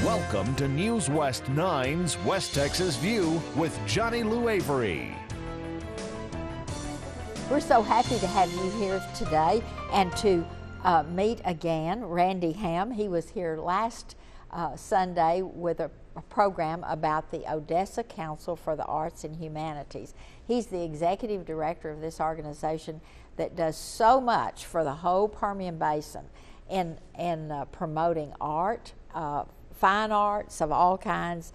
Welcome to News West 9's West Texas View with Johnny Lou Avery. We're so happy to have you here today and to meet again Randy Ham. He was here last Sunday with a program about the Odessa Council for the Arts and Humanities. He's the executive director of this organization that does so much for the whole Permian Basin in promoting art, fine arts of all kinds,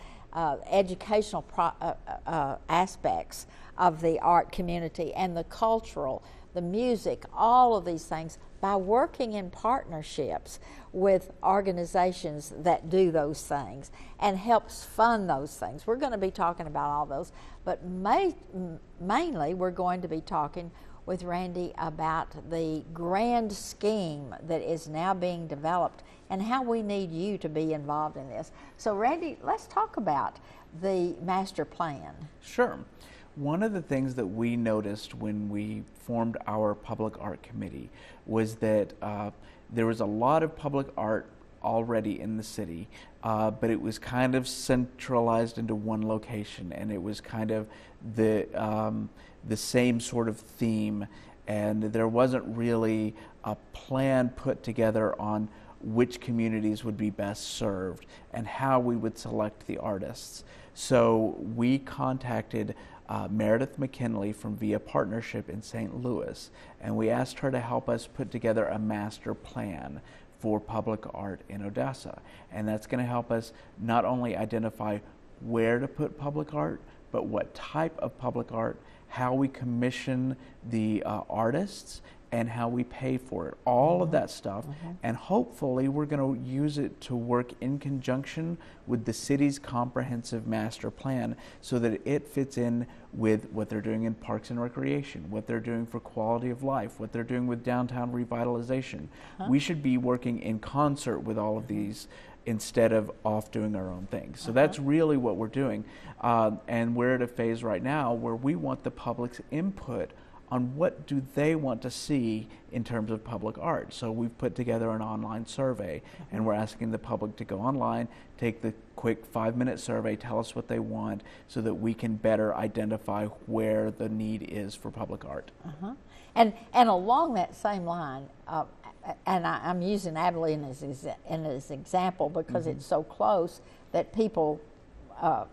educational aspects of the art community, and the cultural, the music, all of these things, by working in partnerships with organizations that do those things and helps fund those things. We're going to be talking about all those, but mainly we're going to be talking with Randy about the grand scheme that is now being developed and how we need you to be involved in this. So Randy, let's talk about the master plan. Sure. One of the things that we noticed when we formed our public art committee was that there was a lot of public art already in the city, but it was kind of centralized into one location, and it was kind of the same sort of theme, and there wasn't really a plan put together on which communities would be best served and how we would select the artists. So we contacted Meredith McKinley from Via Partnership in St. Louis, and we asked her to help us put together a master plan for public art in Odessa. And that's going to help us not only identify where to put public art, but what type of public art, how we commission the artists, and how we pay for it, all of that stuff. And hopefully we're going to use it to work in conjunction with the city's comprehensive master plan so that it fits in with what they're doing in parks and recreation, what they're doing for quality of life, what they're doing with downtown revitalization. We should be working in concert with all of these instead of off doing our own thing. So that's really what we're doing. And we're at a phase right now where we want the public's input on what do they want to see in terms of public art. So we've put together an online survey, and we're asking the public to go online, take the quick 5-minute survey, tell us what they want so that we can better identify where the need is for public art. And along that same line, and I'm using Abilene as an example because it's so close that people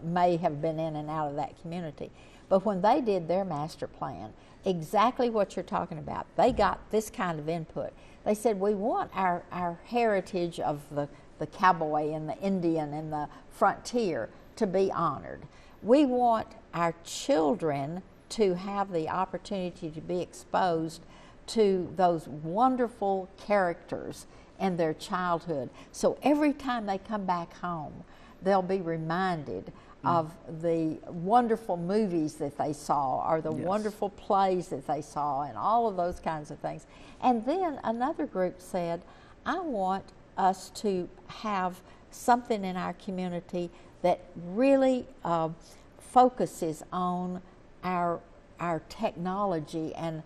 may have been in and out of that community. But when they did their master plan, exactly what you're talking about, they got this kind of input. They said, we want our heritage of the cowboy and the Indian and the frontier to be honored. We want our children to have the opportunity to be exposed to those wonderful characters in their childhood. So every time they come back home, they'll be reminded of the wonderful movies that they saw or the wonderful plays that they saw and all of those kinds of things. And then another group said, I want us to have something in our community that really focuses on our technology and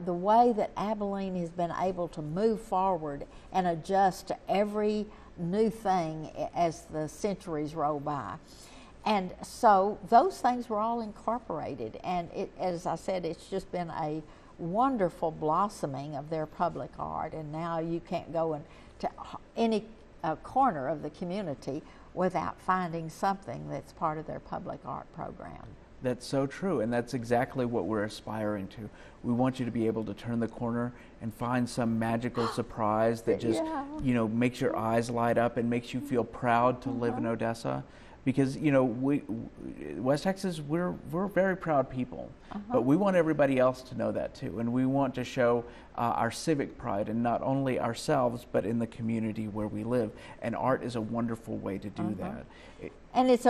the way that Abilene has been able to move forward and adjust to every new thing as the centuries roll by. And so those things were all incorporated, and as I said, it's just been a wonderful blossoming of their public art, and now you can't go into any corner of the community without finding something that's part of their public art program. That's so true, and that's exactly what we're aspiring to. We want you to be able to turn the corner and find some magical surprise that just, makes your eyes light up and makes you feel proud to live in Odessa. Because, West Texas, we're very proud people, but we want everybody else to know that too. And we want to show our civic pride in not only ourselves, but in the community where we live. And art is a wonderful way to do that. And it's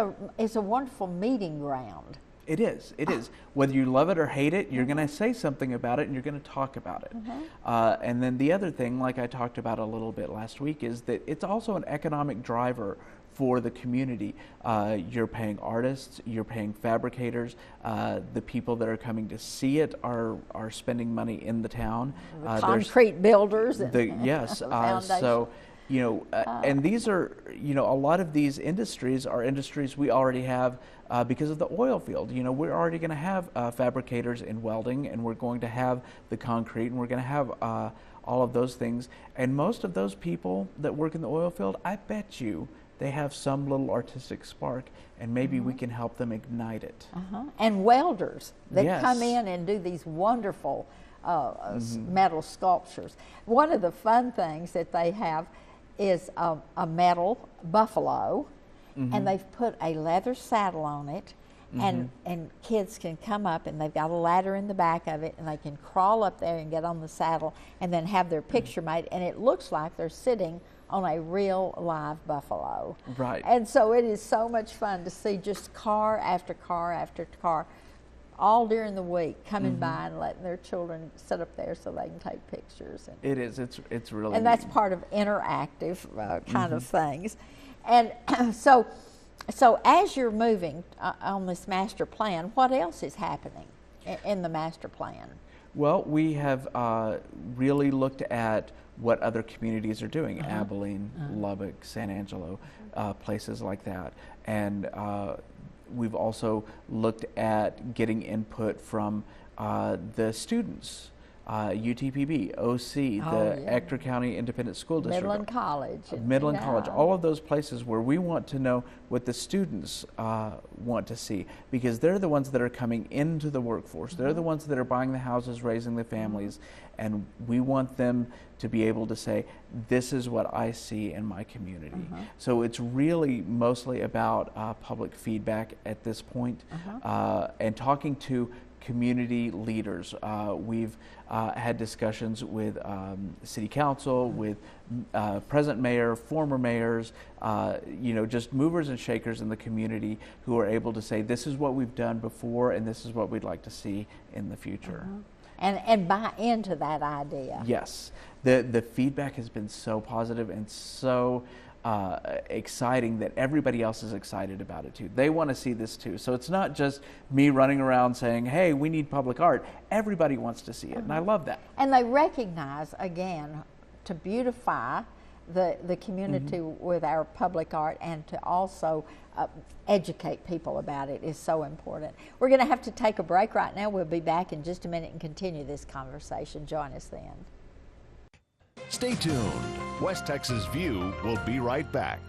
a wonderful meeting ground. It is. It is. Whether you love it or hate it, you're going to say something about it and you're going to talk about it. And then the other thing, like I talked about a little bit last week, is that it's also an economic driver for the community. You're paying artists, you're paying fabricators, the people that are coming to see it are spending money in the town. The concrete builders. Yes. So And these are, a lot of these industries are industries we already have because of the oil field. We're already going to have fabricators in welding, and we're going to have the concrete, and we're going to have all of those things. And most of those people that work in the oil field, I bet you they have some little artistic spark, and maybe we can help them ignite it. And welders that Yes. come in and do these wonderful metal sculptures. One of the fun things that they have is a metal buffalo, and they've put a leather saddle on it, and kids can come up, and they've got a ladder in the back of it, and they can crawl up there and get on the saddle and then have their picture made, and it looks like they're sitting on a real live buffalo. Right. And so it is so much fun to see just car after car after car all during the week coming by and letting their children sit up there so they can take pictures. And It is. It's really. and that's neat. part of interactive kind of things. And so as you're moving on this master plan, what else is happening in the master plan? Well, we have really looked at what other communities are doing, Abilene, Lubbock, San Angelo, places like that. And we've also looked at getting input from the students, UTPB, OC, the Ector County Independent School District. Midland College. Midland College, all of those places where we want to know what the students want to see, because they're the ones that are coming into the workforce. They're the ones that are buying the houses, raising the families, and we want them to be able to say, this is what I see in my community. So it's really mostly about public feedback at this point, and talking to community leaders. We've had discussions with city council, with present mayor, former mayors, just movers and shakers in the community who are able to say, this is what we've done before, and this is what we'd like to see in the future. And buy into that idea. Yes, the feedback has been so positive and so exciting that everybody else is excited about it too. They want to see this too. So it's not just me running around saying, hey, we need public art. Everybody wants to see it, and I love that. And they recognize, again, to beautify the community with our public art, and to also educate people about it is so important. We're going to have to take a break right now. We'll be back in just a minute and continue this conversation. Join us then. Stay tuned. West Texas View will be right back.